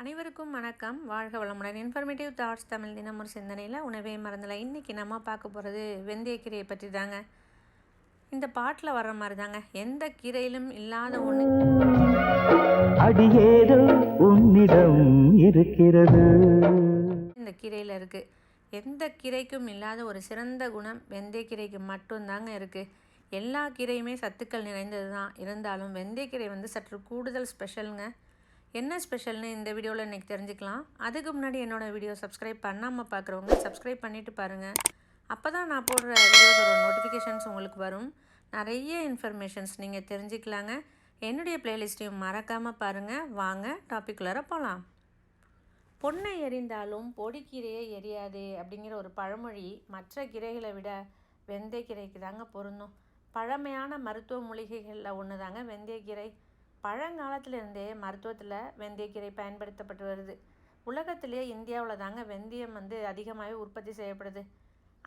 அனைவருக்கும் வணக்கம். வாழ்க வளமுடன். இன்ஃபர்மேட்டிவ் தாட்ஸ் தமிழ் தினம் ஒரு சிந்தனையில் உணவே மறந்தல. இன்றைக்கி நம்ம பார்க்க போகிறது வெந்தயக்கீரையை பற்றி தாங்க. இந்த பாட்டில் வர்ற மாதிரி தாங்க, எந்த கீரையிலும் இல்லாத ஒன்று அடியேதோ உன்னிடம் இருக்கிறது. இந்த கீரையில் இருக்குது. எந்த கீரைக்கும் இல்லாத ஒரு சிறந்த குணம் வெந்தயக்கீரைக்கு மட்டும்தாங்க இருக்குது. எல்லா கீரையுமே சத்துக்கள் நிறைந்தது தான். இருந்தாலும் வெந்தயக்கீரை சற்று கூடுதல் ஸ்பெஷலுங்க. என்ன ஸ்பெஷல்னு இந்த வீடியோவில் இன்றைக்கி தெரிஞ்சுக்கலாம். அதுக்கு முன்னாடி என்னோடய வீடியோ சப்ஸ்கிரைப் பண்ணாமல் பார்க்குறவங்க சப்ஸ்கிரைப் பண்ணிவிட்டு பாருங்கள். அப்போ தான் நான் போடுற வீடியோஸோட நோட்டிஃபிகேஷன்ஸ் உங்களுக்கு வரும். நிறைய இன்ஃபர்மேஷன்ஸ் நீங்கள் தெரிஞ்சுக்கலாங்க. என்னுடைய ப்ளேலிஸ்ட்டையும் மறக்காமல் பாருங்கள். வாங்க டாபிக்குள்ளார போகலாம். பொன்னை எரிந்தாலும் பொடிக்கீரையே எரியாது அப்படிங்கிற ஒரு பழமொழி மற்ற கீரைகளை விட வெந்தயக்கீரைக்கு தாங்க பொருந்தும். பழமையான மருத்துவ மூலிகைகளில் ஒன்று தாங்க வெந்தயக்கீரை. பழங்காலத்திலிருந்தே மருத்துவத்தில் வெந்தயக்கீரை பயன்படுத்தப்பட்டு வருது. உலகத்திலே இந்தியாவில் தாங்க வெந்தயம் அதிகமாகவே உற்பத்தி செய்யப்படுது.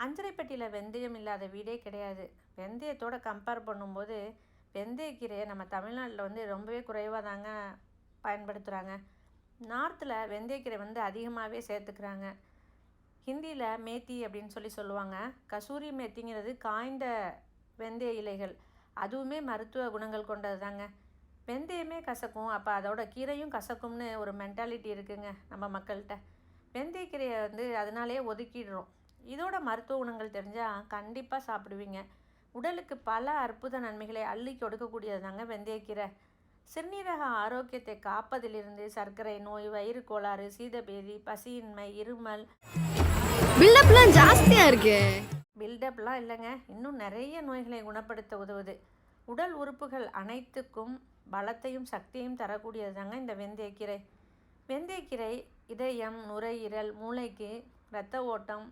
அஞ்சரைப்பட்டியில் வெந்தயம் இல்லாத வீடே கிடையாது. வெந்தயத்தோடு கம்பேர் பண்ணும்போது வெந்தயக்கீரையை நம்ம தமிழ்நாட்டில் ரொம்பவே குறைவாக தாங்க பயன்படுத்துகிறாங்க. நார்த்தில் வெந்தயக்கீரை அதிகமாகவே சேர்த்துக்கிறாங்க. ஹிந்தியில் மேத்தி அப்படின்னு சொல்லுவாங்க. கசூரி மேத்திங்கிறது காய்ந்த வெந்தய இலைகள். அதுவுமே மருத்துவ குணங்கள் கொண்டது தாங்க. வெந்தயமே கசக்கும், அப்போ அதோட கீரையும் கசக்கும்னு ஒரு மென்டாலிட்டி இருக்குங்க நம்ம மக்கள்கிட்ட. வெந்தயக்கீரையை அதனாலே ஒதுக்கிடுறோம். இதோட மருத்துவ குணங்கள் தெரிஞ்சால் கண்டிப்பாக சாப்பிடுவீங்க. உடலுக்கு பல அற்புத நன்மைகளை அள்ளி கொடுக்கக்கூடியது தாங்க வெந்தயக்கீரை. சிறுநீரக ஆரோக்கியத்தை காப்பதிலிருந்து சர்க்கரை நோய், வயிறு கோளாறு, சீதபேதி, பசியின்மை, இருமல், பில்டப்லாம் ஜாஸ்தியாக இருக்கு. பில்டப்லாம் இல்லைங்க, இன்னும் நிறைய நோய்களை குணப்படுத்த உதவுது. உடல் உறுப்புகள் அனைத்துக்கும் பலத்தையும் சக்தியையும் தரக்கூடியது தாங்க இந்த வெந்தயக்கீரை. வெந்தயக்கீரை இதயம், நுரையீரல், மூளைக்கு இரத்த ஓட்டம்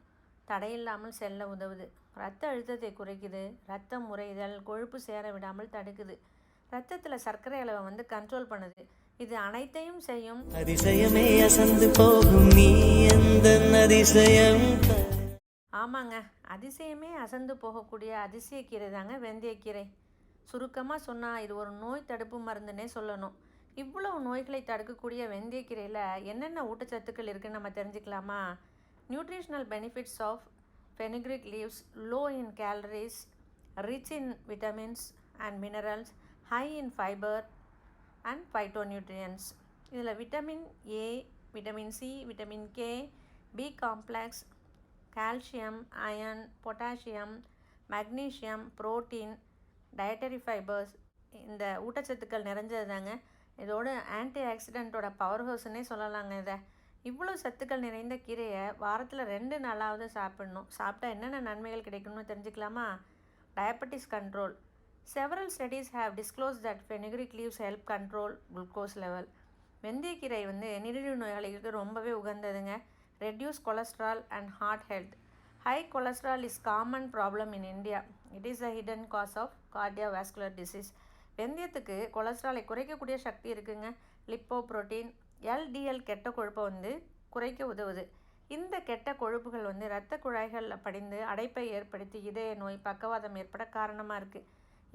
தடையில்லாமல் செல்ல உதவுது. இரத்த அழுத்தத்தை குறைக்குது. இரத்தம் உறைதல், கொழுப்பு சேர விடாமல் தடுக்குது. இரத்தத்தில் சர்க்கரை அளவை கண்ட்ரோல் பண்ணுது. இது அனைத்தையும் செய்யும். அதிசயமே அசந்து போகும் நீ எந்தன் அதிசயம். ஆமாங்க, அதிசயமே அசந்து போகக்கூடிய அதிசயக்கீரை தாங்க வெந்தயக்கீரை. சுருக்கமாக சொன்னால் இது ஒரு நோய் தடுப்பு மருந்துன்னே சொல்லணும். இவ்வளவு நோய்களை தடுக்கக்கூடிய வெந்தயக்கீரையில் என்னென்ன ஊட்டச்சத்துக்கள் இருக்குதுன்னு நம்ம தெரிஞ்சுக்கலாமா? Nutritional benefits of fenugreek leaves, low in calories, rich in vitamins and minerals, high in fibre and phytonutrients. இதில் vitamin A, vitamin C, vitamin K, B complex, calcium, iron, potassium, magnesium, protein, dietary fibres, இந்த ஊட்டச்சத்துக்கள் நிறைஞ்சது தாங்க. இதோட anti ஆக்சிடெண்ட்டோட power ஹவுஸ்ன்னே சொல்லலாங்க. இவ்வளோ சத்துக்கள் நிறைந்த கீரையை வாரத்தில் 2 நாளாவது சாப்பிடணும். சாப்பிட்டா என்னென்ன நன்மைகள் கிடைக்கணும்னு தெரிஞ்சுக்கலாமா? Diabetes control. Several studies have disclose that fenugreek leaves help control glucose level. வெந்தயக்கீரை நீரிழிவு நோயாளிகளுக்கு ரொம்பவே உகந்ததுங்க. Reduce cholesterol and heart health. High cholesterol is common problem in India. It is a hidden cause of cardiovascular disease. வெந்தயத்துக்கு கொலஸ்ட்ராலை குறைக்கக்கூடிய சக்தி இருக்குங்க. லிப்போ புரோட்டீன், எல்டிஎல் கெட்ட கொழுப்பை குறைக்க உதவுது. இந்த கெட்ட கொழுப்புகள் இரத்த குழாய்களில் படிந்து அடைப்பை ஏற்படுத்தி இதய நோய், பக்கவாதம் ஏற்பட காரணமாக இருக்குது.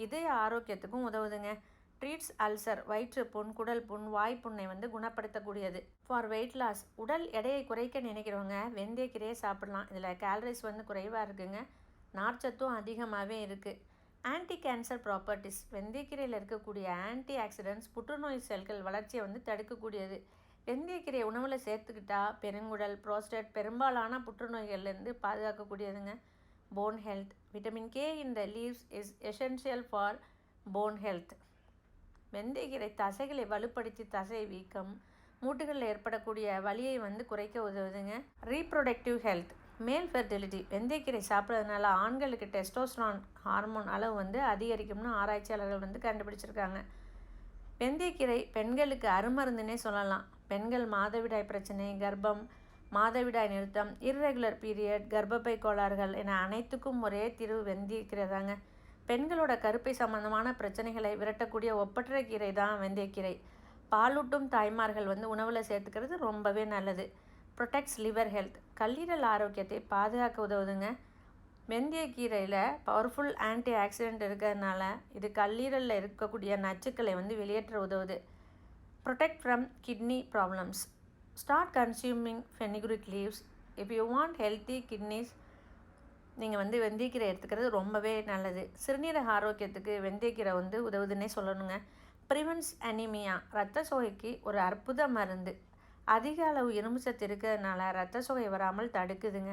இதய ஆரோக்கியத்துக்கும் உதவுதுங்க. ட்ரீட்ஸ் அல்சர், வயிற்றுப்புண், குடல் புண், வாய்ப்புண்ணை குணப்படுத்தக்கூடியது. ஃபார் வெயிட் லாஸ், உடல் எடையை குறைக்க நினைக்கிறவங்க வெந்தயக்கீரையை சாப்பிடலாம். இதில் கேலரிஸ் குறைவாக இருக்குங்க. நார்ச்சத்தும் அதிகமாகவே இருக்குது. Anti cancer properties. வெந்தயக்கீரையில் இருக்கக்கூடிய ஆன்டி ஆக்சிடென்ட்ஸ் புற்றுநோய் செல்கள் வளர்ச்சியை தடுக்கக்கூடியது. வெந்தயக்கீரையை உணவில் சேர்த்துக்கிட்டா பெருங்குடல், புரோஸ்டேட் பெரும்பாலான புற்றுநோய்கள்லேருந்து பாதுகாக்கக்கூடியதுங்க. Bone health. Vitamin K in the leaves is essential for bone health. வெந்தயக்கீரை தசைகளை வலுப்படுத்தி தசை வீக்கம், மூட்டுகளில் ஏற்படக்கூடிய வலியை குறைக்க உதவுதுங்க. Reproductive health, male fertility. வெந்தயக்கீரை சாப்பிட்றதுனால ஆண்களுக்கு டெஸ்டோஸ்டரான் ஹார்மோன் அளவு அதிகரிக்கும்னு ஆராய்ச்சியாளர்கள் கண்டுபிடிச்சிருக்காங்க. வெந்தயக்கீரை பெண்களுக்கு அருமருந்துன்னே சொல்லலாம். பெண்கள் மாதவிடாய் பிரச்சனை, கர்ப்பம், மாதவிடாய் நிறுத்தம், இர்ரெகுலர் பீரியட், கர்ப்பப்பை கோளாறுகள் என அனைத்துக்கும் ஒரே தீர்வு வெந்தயக்கீரை தாங்க. பெண்களோட கருப்பை சம்பந்தமான பிரச்சனைகளை விரட்டக்கூடிய ஒப்பற்ற கீரை தான் வெந்தயக்கீரை. பாலூட்டும் தாய்மார்கள் உணவில் சேர்த்துக்கிறது ரொம்பவே நல்லது. Protects liver health. கல்லீரல் ஆரோக்கியத்தை பாதுகாக்க உதவுதுங்க. வெந்தயக்கீரையில் பவர்ஃபுல் ஆன்டி ஆக்சிடென்ட் இருக்கிறதுனால இது கல்லீரலில் இருக்கக்கூடிய நச்சுக்களை வெளியேற்ற உதவுது. Protect from kidney problems. Start consuming fenugreek leaves. If you want healthy kidneys, நீங்கள் வந்து வெந்தயக்கீரை எடுத்துக்கிறது ரொம்பவே நல்லது. சிறுநீரக ஆரோக்கியத்துக்கு வெந்தயக்கீரை வந்து உதவுதுன்னே சொல்லணுங்க. ப்ரிவென்ட்ஸ் அனீமியா, இரத்த சோகைக்கு ஒரு அற்புத மருந்து. அதிக அளவு இரும்பு சத்து இருக்கிறதுனால இரத்த சோகை வராமல் தடுக்குதுங்க.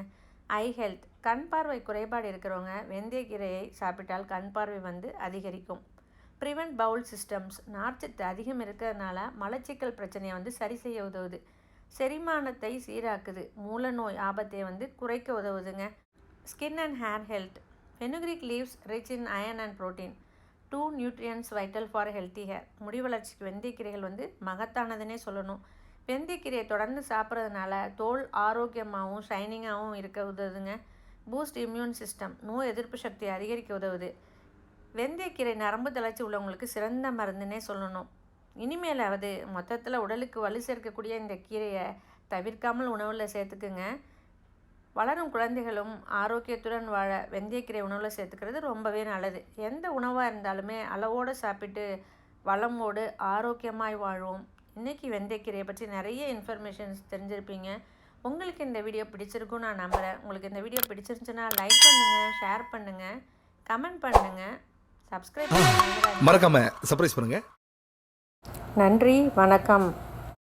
ஐ ஹெல்த், கண் பார்வை குறைபாடு இருக்கிறவங்க வெந்தயக்கீரையை சாப்பிட்டால் கண் பார்வை வந்து அதிகரிக்கும். ப்ரிவென்ட் பவுல் சிஸ்டம்ஸ், நார்ச்சத்து அதிகம் இருக்கிறதுனால மலச்சிக்கல் பிரச்சனையை வந்து சரி செய்ய உதவுது. செரிமானத்தை சீராக்குது. மூல நோய் ஆபத்தை வந்து குறைக்க உதவுதுங்க. Skin and hair health, fenugreek leaves rich in iron and protein, 2 nutrients vital for healthy hair. முடி வளர்ச்சிக்கு வெந்தயக்கீரைகள் வந்து மகத்தானதுன்னே சொல்லணும். வெந்தயக்கீரையை தொடர்ந்து சாப்பிட்றதுனால தோல் ஆரோக்கியமாகவும் ஷைனிங்காகவும் இருக்க உதவுதுங்க. பூஸ்ட் இம்யூன் சிஸ்டம், நோய் எதிர்ப்பு சக்தியை அதிகரிக்க உதவுது. வெந்தயக்கீரை நரம்பு தளர்ச்சி உள்ளவங்களுக்கு சிறந்த மருந்துன்னே சொல்லணும். இனிமேலாவது மொத்தத்தில் உடலுக்கு வலு சேர்க்கக்கூடிய இந்த கீரையை தவிர்க்காமல் உணவில் சேர்த்துக்குங்க. வளரும் குழந்தைகளும் ஆரோக்கியத்துடன் வாழ வெந்தயக்கீரை உணவில் சேர்த்துக்கிறது ரொம்பவே நல்லது. எந்த உணவாக இருந்தாலுமே அளவோடு சாப்பிட்டு வளமோடு ஆரோக்கியமாய் வாழ்வோம். இன்றைக்கி வெந்தயக்கீரையை பற்றி நிறைய இன்ஃபர்மேஷன்ஸ் தெரிஞ்சிருப்பீங்க. உங்களுக்கு இந்த வீடியோ பிடிச்சிருக்குன்னு நான் நம்புகிறேன். உங்களுக்கு இந்த வீடியோ பிடிச்சிருந்துச்சுன்னா லைக் பண்ணுங்கள், ஷேர் பண்ணுங்கள், கமெண்ட் பண்ணுங்கள், சப்ஸ்கிரைப் பண்ணுங்கள். மறக்காம சர்ப்ரைஸ் பண்ணுங்க. நன்றி, வணக்கம்.